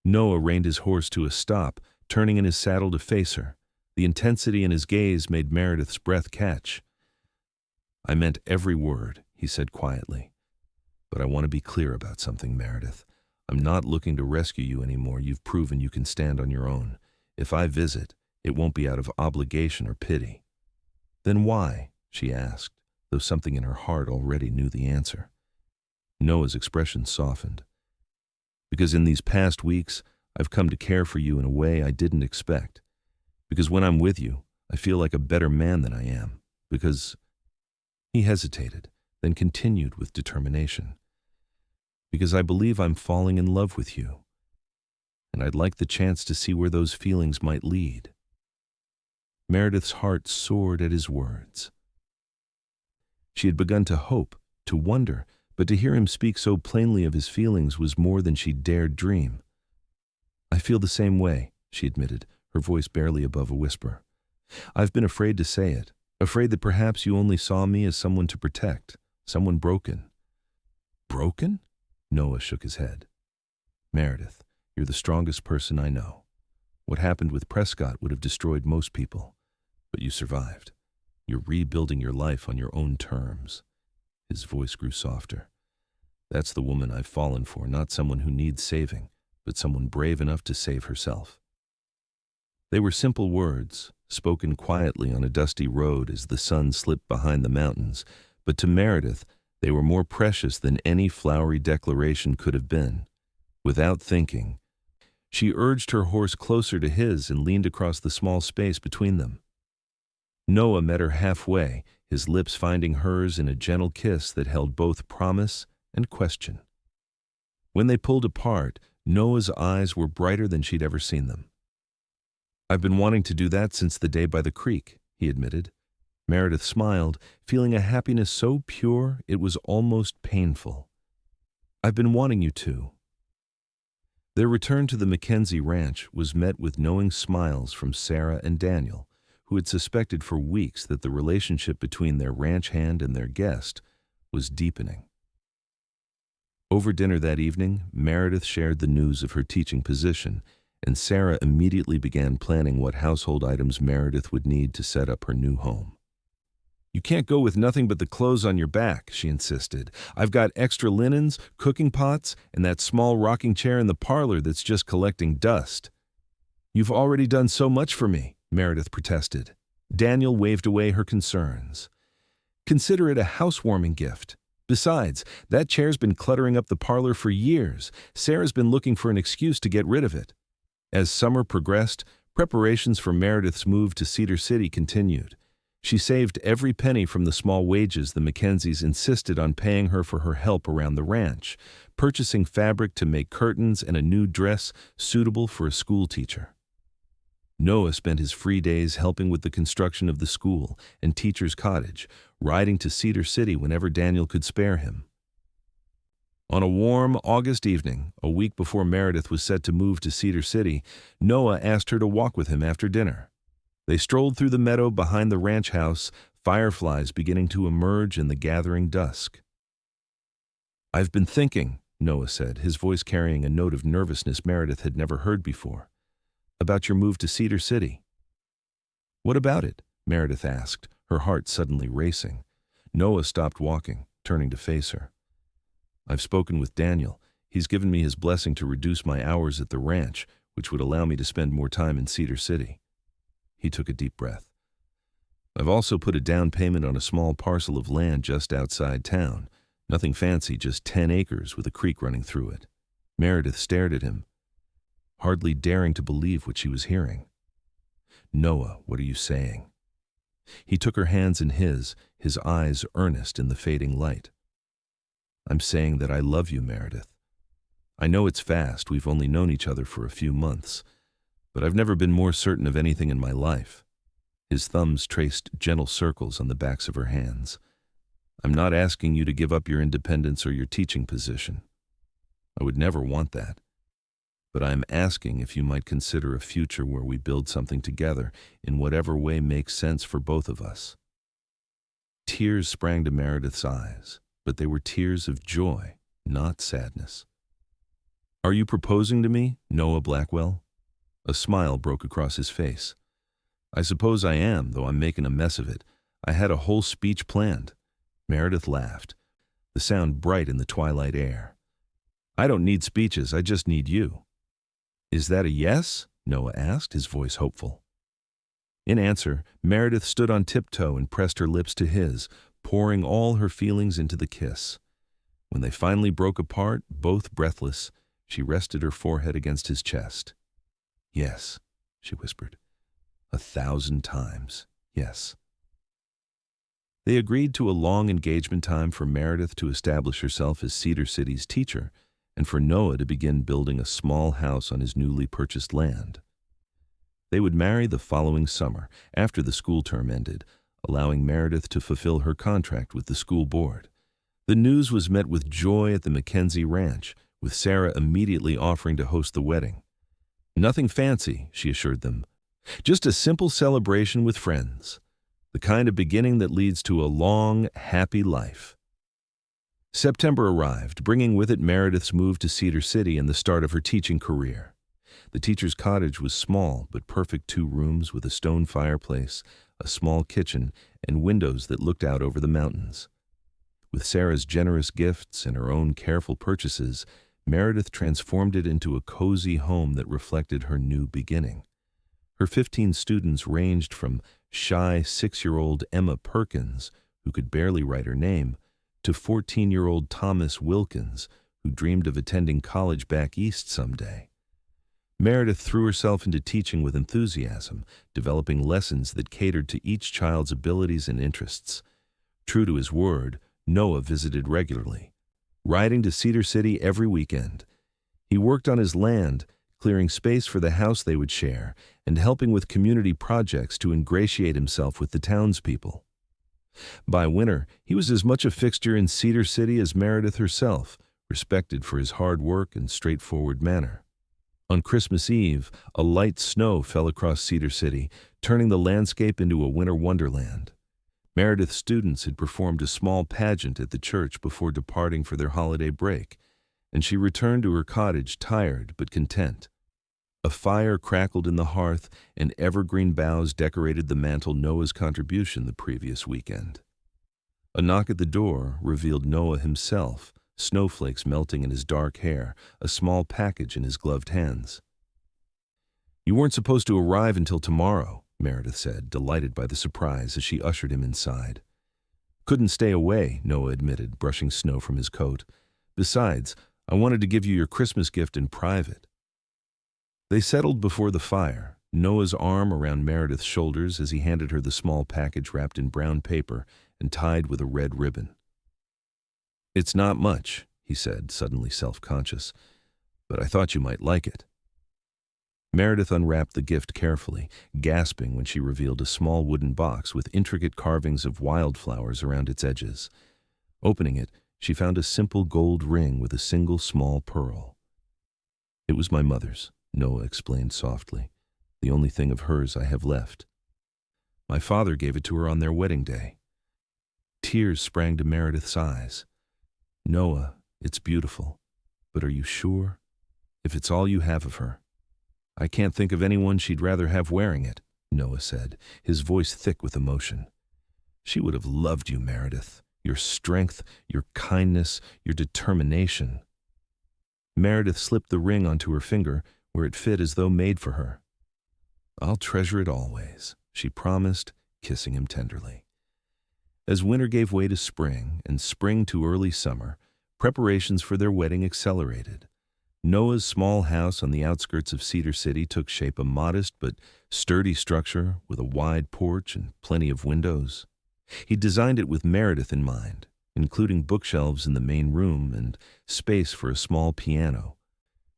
Noah reined his horse to a stop, turning in his saddle to face her. The intensity in his gaze made Meredith's breath catch. I meant every word, he said quietly. But I want to be clear about something, Meredith. I'm not looking to rescue you anymore. You've proven you can stand on your own. If I visit, it won't be out of obligation or pity. Then why? She asked, though something in her heart already knew the answer. Noah's expression softened. Because in these past weeks, I've come to care for you in a way I didn't expect. Because when I'm with you, I feel like a better man than I am. Because... He hesitated, then continued with determination. Because I believe I'm falling in love with you. And I'd like the chance to see where those feelings might lead. Meredith's heart soared at his words. She had begun to hope, to wonder, but to hear him speak so plainly of his feelings was more than she dared dream. "I feel the same way," she admitted, her voice barely above a whisper. "I've been afraid to say it, afraid that perhaps you only saw me as someone to protect, someone broken." "Broken?" Noah shook his head. "Meredith, you're the strongest person I know. What happened with Prescott would have destroyed most people, but you survived. You're rebuilding your life on your own terms." His voice grew softer. "That's the woman I've fallen for, not someone who needs saving, but someone brave enough to save herself." They were simple words, spoken quietly on a dusty road as the sun slipped behind the mountains, but to Meredith, they were more precious than any flowery declaration could have been. Without thinking, she urged her horse closer to his and leaned across the small space between them. Noah met her halfway, his lips finding hers in a gentle kiss that held both promise and question. When they pulled apart, Noah's eyes were brighter than she'd ever seen them. "I've been wanting to do that since the day by the creek," he admitted. Meredith smiled, feeling a happiness so pure it was almost painful. "I've been wanting you to." Their return to the Mackenzie ranch was met with knowing smiles from Sarah and Daniel, who had suspected for weeks that the relationship between their ranch hand and their guest was deepening. Over dinner that evening, Meredith shared the news of her teaching position, and Sarah immediately began planning what household items Meredith would need to set up her new home. "You can't go with nothing but the clothes on your back," she insisted. "I've got extra linens, cooking pots, and that small rocking chair in the parlor that's just collecting dust." "You've already done so much for me," Meredith protested. Daniel waved away her concerns. "Consider it a housewarming gift. Besides, that chair's been cluttering up the parlor for years. Sarah's been looking for an excuse to get rid of it." As summer progressed, preparations for Meredith's move to Cedar City continued. She saved every penny from the small wages the Mackenzies insisted on paying her for her help around the ranch, purchasing fabric to make curtains and a new dress suitable for a school teacher. Noah spent his free days helping with the construction of the school and teacher's cottage, riding to Cedar City whenever Daniel could spare him. On a warm August evening, a week before Meredith was set to move to Cedar City, Noah asked her to walk with him after dinner. They strolled through the meadow behind the ranch house, fireflies beginning to emerge in the gathering dusk. "I've been thinking," Noah said, his voice carrying a note of nervousness Meredith had never heard before, "about your move to Cedar City." "What about it?" Meredith asked, her heart suddenly racing. Noah stopped walking, turning to face her. "I've spoken with Daniel. He's given me his blessing to reduce my hours at the ranch, which would allow me to spend more time in Cedar City." He took a deep breath. "I've also put a down payment on a small parcel of land just outside town. Nothing fancy, just 10 acres with a creek running through it." Meredith stared at him, hardly daring to believe what she was hearing. "Noah, what are you saying?" He took her hands in his eyes earnest in the fading light. "I'm saying that I love you, Meredith. I know it's fast, we've only known each other for a few months, but I've never been more certain of anything in my life." His thumbs traced gentle circles on the backs of her hands. "I'm not asking you to give up your independence or your teaching position. I would never want that. But I am asking if you might consider a future where we build something together in whatever way makes sense for both of us." Tears sprang to Meredith's eyes, but they were tears of joy, not sadness. "Are you proposing to me, Noah Blackwell?" A smile broke across his face. "I suppose I am, though I'm making a mess of it. I had a whole speech planned." Meredith laughed, the sound bright in the twilight air. "I don't need speeches, I just need you." "Is that a yes?" Noah asked, his voice hopeful. In answer, Meredith stood on tiptoe and pressed her lips to his, pouring all her feelings into the kiss. When they finally broke apart, both breathless, she rested her forehead against his chest. "Yes," she whispered. 1,000 times, yes. They agreed to a long engagement time for Meredith to establish herself as Cedar City's teacher, and for Noah to begin building a small house on his newly purchased land. They would marry the following summer, after the school term ended, allowing Meredith to fulfill her contract with the school board. The news was met with joy at the Mackenzie Ranch, with Sarah immediately offering to host the wedding. Nothing fancy, she assured them. Just a simple celebration with friends. The kind of beginning that leads to a long, happy life. September arrived, bringing with it Meredith's move to Cedar City and the start of her teaching career. The teacher's cottage was small but perfect, 2 rooms with a stone fireplace, a small kitchen, and windows that looked out over the mountains. With Sarah's generous gifts and her own careful purchases, Meredith transformed it into a cozy home that reflected her new beginning. Her 15 students ranged from shy 6-year-old Emma Perkins, who could barely write her name, to 14-year-old Thomas Wilkins, who dreamed of attending college back east someday. Meredith threw herself into teaching with enthusiasm, developing lessons that catered to each child's abilities and interests. True to his word, Noah visited regularly, riding to Cedar City every weekend. He worked on his land, clearing space for the house they would share, and helping with community projects to ingratiate himself with the townspeople. By winter, he was as much a fixture in Cedar City as Meredith herself, respected for his hard work and straightforward manner. On Christmas Eve, a light snow fell across Cedar City, turning the landscape into a winter wonderland. Meredith's students had performed a small pageant at the church before departing for their holiday break, and she returned to her cottage tired but content. A fire crackled in the hearth, and evergreen boughs decorated the mantel Noah's contribution the previous weekend. A knock at the door revealed Noah himself, snowflakes melting in his dark hair, a small package in his gloved hands. "You weren't supposed to arrive until tomorrow," Meredith said, delighted by the surprise as she ushered him inside. "Couldn't stay away," Noah admitted, brushing snow from his coat. "Besides, I wanted to give you your Christmas gift in private." They settled before the fire, Noah's arm around Meredith's shoulders as he handed her the small package wrapped in brown paper and tied with a red ribbon. "It's not much," he said, suddenly self-conscious, "but I thought you might like it." Meredith unwrapped the gift carefully, gasping when she revealed a small wooden box with intricate carvings of wildflowers around its edges. Opening it, she found a simple gold ring with a single small pearl. "It was my mother's," Noah explained softly. "The only thing of hers I have left. My father gave it to her on their wedding day." Tears sprang to Meredith's eyes. "Noah, it's beautiful, but are you sure? If it's all you have of her." "I can't think of anyone she'd rather have wearing it," Noah said, his voice thick with emotion. "She would have loved you, Meredith. Your strength, your kindness, your determination." Meredith slipped the ring onto her finger, where it fit as though made for her. "I'll treasure it always," she promised, kissing him tenderly. As winter gave way to spring and spring to early summer, preparations for their wedding accelerated. Noah's small house on the outskirts of Cedar City took shape, a modest but sturdy structure with a wide porch and plenty of windows. He designed it with Meredith in mind, including bookshelves in the main room and space for a small piano,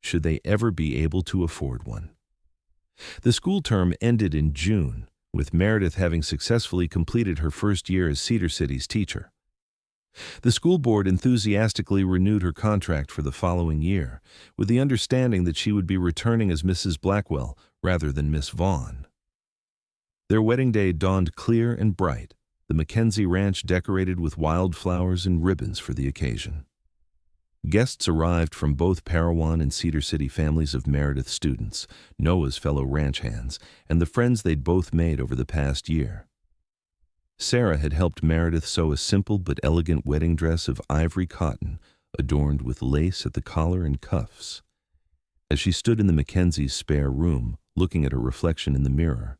should they ever be able to afford one. The school term ended in June, with Meredith having successfully completed her first year as Cedar City's teacher. The school board enthusiastically renewed her contract for the following year, with the understanding that she would be returning as Mrs. Blackwell rather than Miss Vaughn. Their wedding day dawned clear and bright, the Mackenzie Ranch decorated with wildflowers and ribbons for the occasion. Guests arrived from both Parowan and Cedar City families of Meredith students, Noah's fellow ranch hands, and the friends they'd both made over the past year. Sarah had helped Meredith sew a simple but elegant wedding dress of ivory cotton, adorned with lace at the collar and cuffs. As she stood in the Mackenzies' spare room, looking at her reflection in the mirror,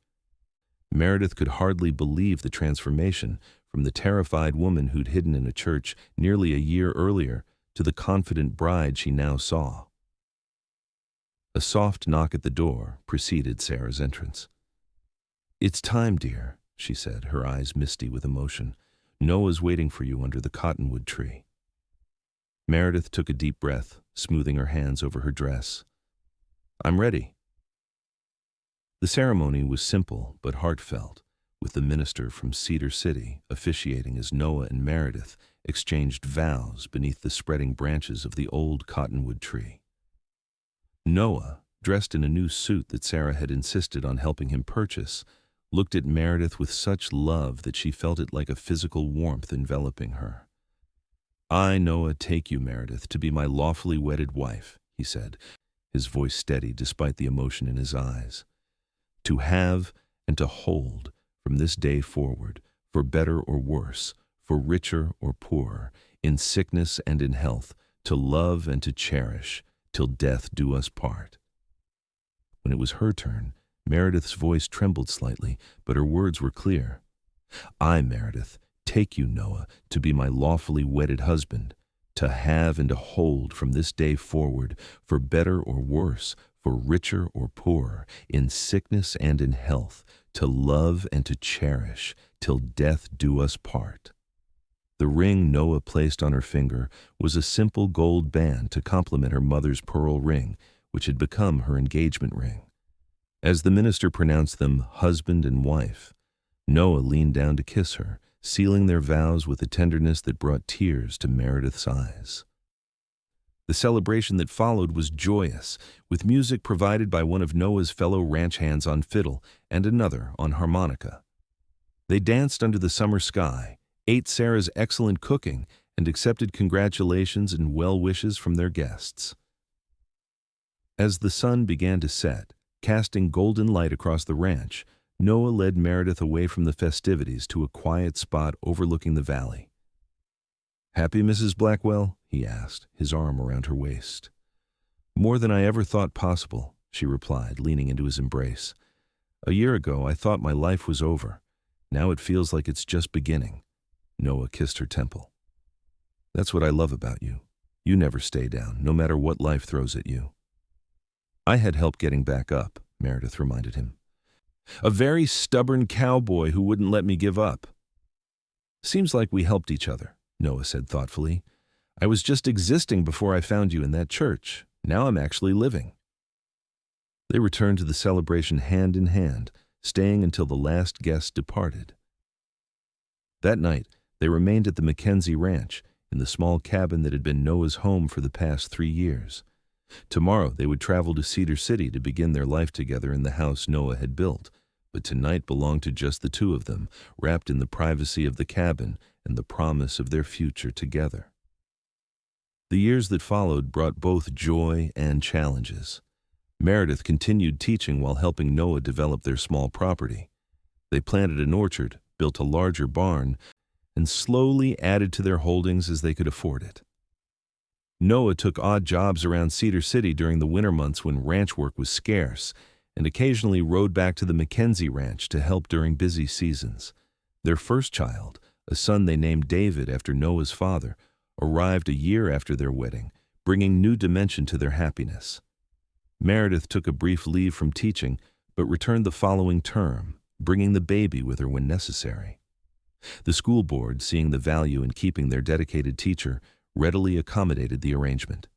Meredith could hardly believe the transformation from the terrified woman who'd hidden in a church nearly a year earlier to the confident bride she now saw. A soft knock at the door preceded Sarah's entrance. "It's time, dear," she said, her eyes misty with emotion. "Noah's waiting for you under the cottonwood tree." Meredith took a deep breath, smoothing her hands over her dress. "I'm ready." The ceremony was simple but heartfelt, with the minister from Cedar City officiating as Noah and Meredith exchanged vows beneath the spreading branches of the old cottonwood tree. Noah, dressed in a new suit that Sarah had insisted on helping him purchase, looked at Meredith with such love that she felt it like a physical warmth enveloping her. "I, Noah, take you, Meredith, to be my lawfully wedded wife," he said, his voice steady despite the emotion in his eyes. "To have and to hold from this day forward, for better or worse, for richer or poorer, in sickness and in health, to love and to cherish, till death do us part." When it was her turn, Meredith's voice trembled slightly, but her words were clear. "I, Meredith, take you, Noah, to be my lawfully wedded husband, to have and to hold from this day forward, for better or worse, for richer or poorer, in sickness and in health, to love and to cherish, till death do us part." The ring Noah placed on her finger was a simple gold band to complement her mother's pearl ring, which had become her engagement ring. As the minister pronounced them husband and wife, Noah leaned down to kiss her, sealing their vows with a tenderness that brought tears to Meredith's eyes. The celebration that followed was joyous, with music provided by one of Noah's fellow ranch hands on fiddle and another on harmonica. They danced under the summer sky, ate Sarah's excellent cooking, and accepted congratulations and well wishes from their guests. As the sun began to set, casting golden light across the ranch, Noah led Meredith away from the festivities to a quiet spot overlooking the valley. "Happy, Mrs. Blackwell?" he asked, his arm around her waist. "More than I ever thought possible," she replied, leaning into his embrace. "A year ago, I thought my life was over. Now it feels like it's just beginning." Noah kissed her temple. "That's what I love about you. You never stay down, no matter what life throws at you." "I had help getting back up," Meredith reminded him. "A very stubborn cowboy who wouldn't let me give up." "Seems like we helped each other," Noah said thoughtfully. "I was just existing before I found you in that church. Now I'm actually living." They returned to the celebration hand in hand, staying until the last guest departed. That night, they remained at the Mackenzie Ranch, in the small cabin that had been Noah's home for the past 3 years. Tomorrow they would travel to Cedar City to begin their life together in the house Noah had built, but tonight belonged to just the two of them, wrapped in the privacy of the cabin and the promise of their future together. The years that followed brought both joy and challenges. Meredith continued teaching while helping Noah develop their small property. They planted an orchard, built a larger barn, and slowly added to their holdings as they could afford it. Noah took odd jobs around Cedar City during the winter months when ranch work was scarce, and occasionally rode back to the Mackenzie Ranch to help during busy seasons. Their first child, a son they named David after Noah's father, arrived a year after their wedding, bringing new dimension to their happiness. Meredith took a brief leave from teaching, but returned the following term, bringing the baby with her when necessary. The school board, seeing the value in keeping their dedicated teacher, readily accommodated the arrangement.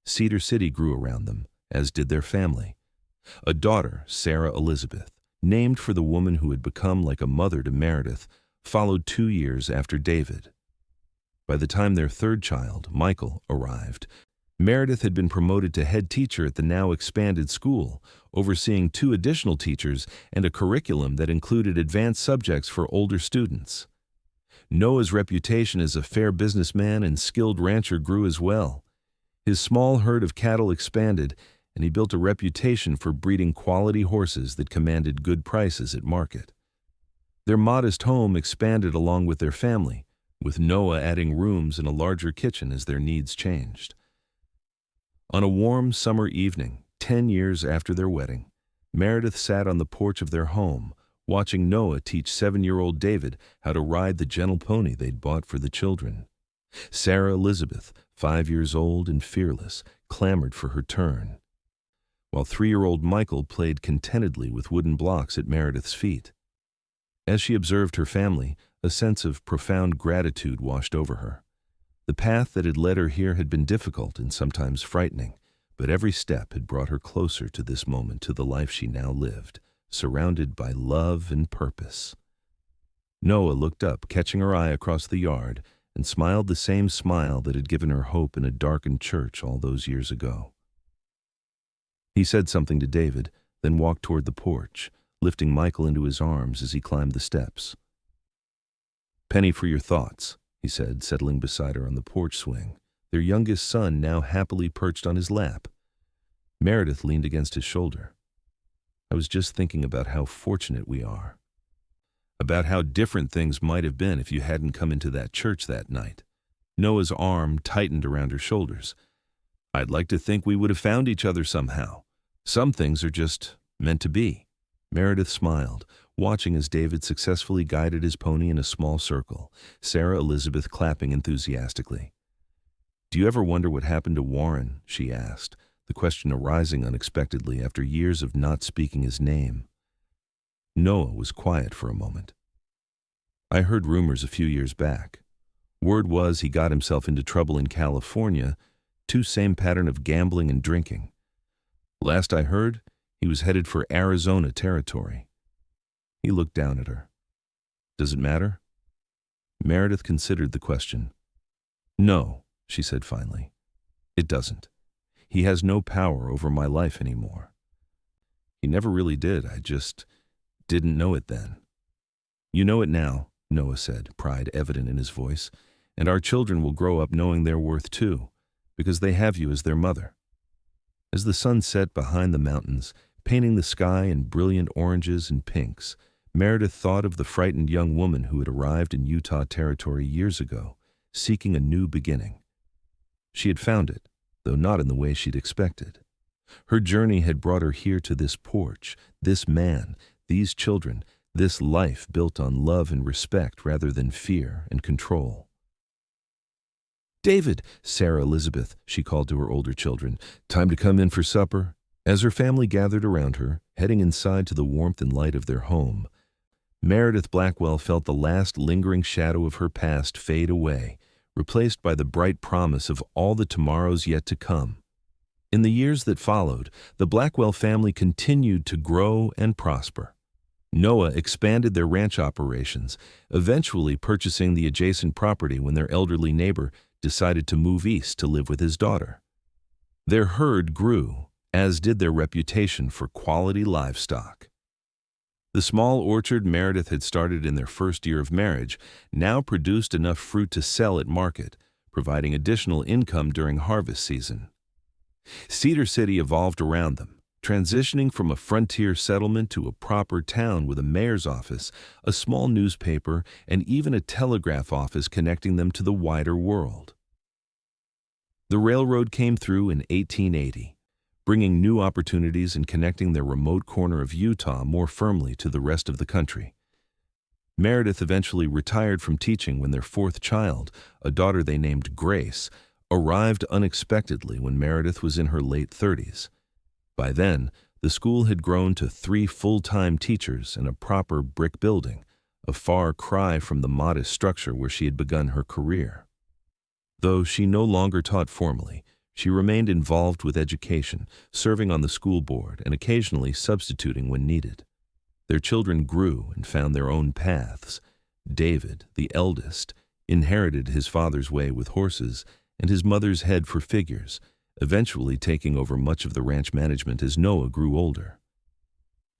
Cedar City grew around them, as did their family. A daughter, Sarah Elizabeth, named for the woman who had become like a mother to Meredith, followed 2 years after David. By the time their third child, Michael, arrived, Meredith had been promoted to head teacher at the now expanded school, overseeing 2 additional teachers and a curriculum that included advanced subjects for older students. Noah's reputation as a fair businessman and skilled rancher grew as well. His small herd of cattle expanded, and he built a reputation for breeding quality horses that commanded good prices at market. Their modest home expanded along with their family, with Noah adding rooms and a larger kitchen as their needs changed. On a warm summer evening, 10 years after their wedding, Meredith sat on the porch of their home, watching Noah teach 7-year-old David how to ride the gentle pony they'd bought for the children. Sarah Elizabeth, 5 years old and fearless, clamored for her turn, while 3-year-old Michael played contentedly with wooden blocks at Meredith's feet. As she observed her family, a sense of profound gratitude washed over her. The path that had led her here had been difficult and sometimes frightening, but every step had brought her closer to this moment, to the life she now lived, surrounded by love and purpose. Noah looked up, catching her eye across the yard, and smiled the same smile that had given her hope in a darkened church all those years ago. He said something to David, then walked toward the porch, lifting Michael into his arms as he climbed the steps. "Penny for your thoughts," he said, settling beside her on the porch swing, their youngest son now happily perched on his lap. Meredith leaned against his shoulder. "I was just thinking about how fortunate we are. About how different things might have been if you hadn't come into that church that night." Noah's arm tightened around her shoulders. "I'd like to think we would have found each other somehow. Some things are just meant to be." Meredith smiled, watching as David successfully guided his pony in a small circle, Sarah Elizabeth clapping enthusiastically. "Do you ever wonder what happened to Warren?" she asked, the question arising unexpectedly after years of not speaking his name. Noah was quiet for a moment. "I heard rumors a few years back. Word was he got himself into trouble in California, too, same pattern of gambling and drinking. Last I heard, he was headed for Arizona territory." He looked down at her. "Does it matter?" Meredith considered the question. "No," she said finally. "It doesn't. He has no power over my life anymore. He never really did. I just didn't know it then." "You know it now," Noah said, pride evident in his voice, "and our children will grow up knowing their worth too, because they have you as their mother." As the sun set behind the mountains, painting the sky in brilliant oranges and pinks, Meredith thought of the frightened young woman who had arrived in Utah territory years ago, seeking a new beginning. She had found it, though not in the way she'd expected. Her journey had brought her here to this porch, this man, these children, this life built on love and respect rather than fear and control. "David," Sarah Elizabeth, she called to her older children, "time to come in for supper." As her family gathered around her, heading inside to the warmth and light of their home, Meredith Blackwell felt the last lingering shadow of her past fade away, replaced by the bright promise of all the tomorrows yet to come. In the years that followed, the Blackwell family continued to grow and prosper. Noah expanded their ranch operations, eventually purchasing the adjacent property when their elderly neighbor decided to move east to live with his daughter. Their herd grew, as did their reputation for quality livestock. The small orchard Meredith had started in their first year of marriage now produced enough fruit to sell at market, providing additional income during harvest season. Cedar City evolved around them, transitioning from a frontier settlement to a proper town with a mayor's office, a small newspaper, and even a telegraph office connecting them to the wider world. The railroad came through in 1880, bringing new opportunities and connecting their remote corner of Utah more firmly to the rest of the country. Meredith eventually retired from teaching when their fourth child, a daughter they named Grace, arrived unexpectedly when Meredith was in her late 30s. By then, the school had grown to 3 full-time teachers and a proper brick building, a far cry from the modest structure where she had begun her career. Though she no longer taught formally, she remained involved with education, serving on the school board and occasionally substituting when needed. Their children grew and found their own paths. David, the eldest, inherited his father's way with horses and his mother's head for figures, eventually taking over much of the ranch management as Noah grew older.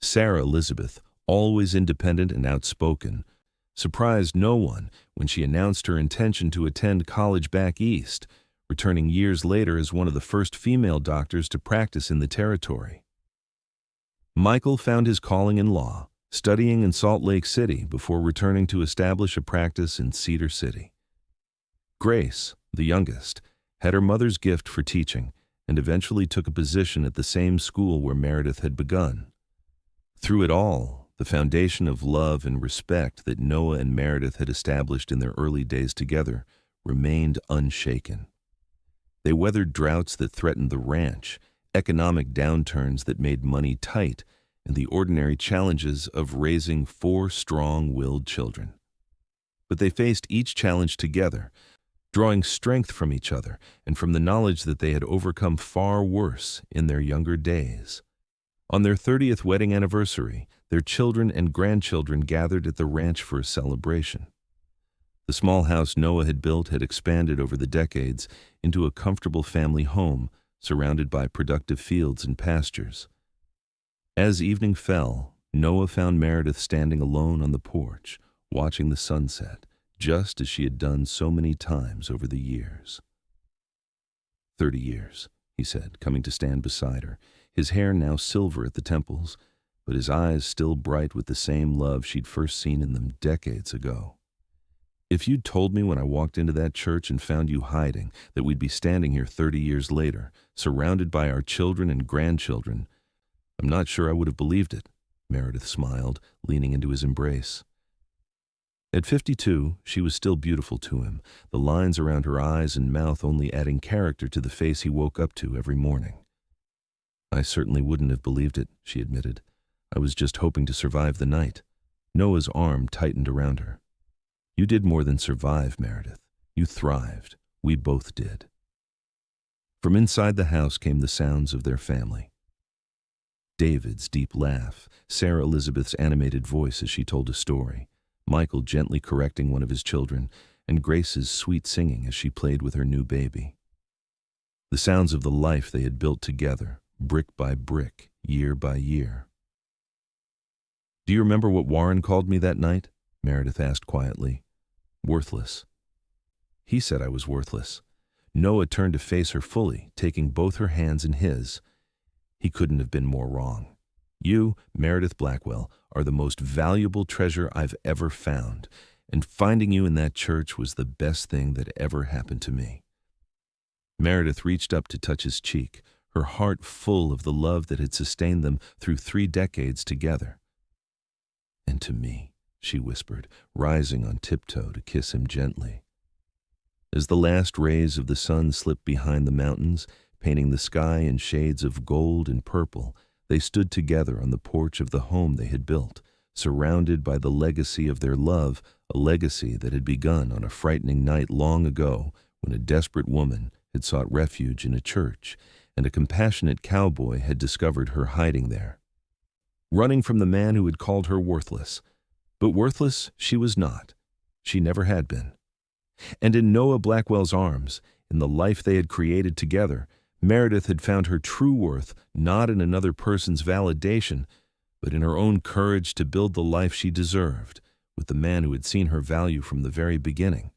Sarah Elizabeth, always independent and outspoken, surprised no one when she announced her intention to attend college back east, returning years later as one of the first female doctors to practice in the territory. Michael found his calling in law, studying in Salt Lake City before returning to establish a practice in Cedar City. Grace, the youngest, had her mother's gift for teaching and eventually took a position at the same school where Meredith had begun. Through it all, the foundation of love and respect that Noah and Meredith had established in their early days together remained unshaken. They weathered droughts that threatened the ranch, economic downturns that made money tight, and the ordinary challenges of raising 4 strong-willed children. But they faced each challenge together, drawing strength from each other and from the knowledge that they had overcome far worse in their younger days. On their 30th wedding anniversary, their children and grandchildren gathered at the ranch for a celebration. The small house Noah had built had expanded over the decades into a comfortable family home surrounded by productive fields and pastures. As evening fell, Noah found Meredith standing alone on the porch, watching the sunset, just as she had done so many times over the years. 30 years, he said, coming to stand beside her, his hair now silver at the temples, but his eyes still bright with the same love she'd first seen in them decades ago. If you'd told me when I walked into that church and found you hiding that we'd be standing here 30 years later, surrounded by our children and grandchildren, I'm not sure I would have believed it, Meredith smiled, leaning into his embrace. At 52, she was still beautiful to him, the lines around her eyes and mouth only adding character to the face he woke up to every morning. I certainly wouldn't have believed it, she admitted. I was just hoping to survive the night. Noah's arm tightened around her. You did more than survive, Meredith. You thrived. We both did. From inside the house came the sounds of their family. David's deep laugh, Sarah Elizabeth's animated voice as she told a story, Michael gently correcting one of his children, and Grace's sweet singing as she played with her new baby. The sounds of the life they had built together, brick by brick, year by year. Do you remember what Warren called me that night? Meredith asked quietly. Worthless. He said I was worthless. Noah turned to face her fully, taking both her hands in his. He couldn't have been more wrong. You, Meredith Blackwell, are the most valuable treasure I've ever found, and finding you in that church was the best thing that ever happened to me. Meredith reached up to touch his cheek, her heart full of the love that had sustained them through 3 decades together. And to me, she whispered, rising on tiptoe to kiss him gently. As the last rays of the sun slipped behind the mountains, painting the sky in shades of gold and purple, they stood together on the porch of the home they had built, surrounded by the legacy of their love, a legacy that had begun on a frightening night long ago when a desperate woman had sought refuge in a church, and a compassionate cowboy had discovered her hiding there, running from the man who had called her worthless. But worthless she was not. She never had been. And in Noah Blackwell's arms, in the life they had created together, Meredith had found her true worth not in another person's validation, but in her own courage to build the life she deserved, with the man who had seen her value from the very beginning.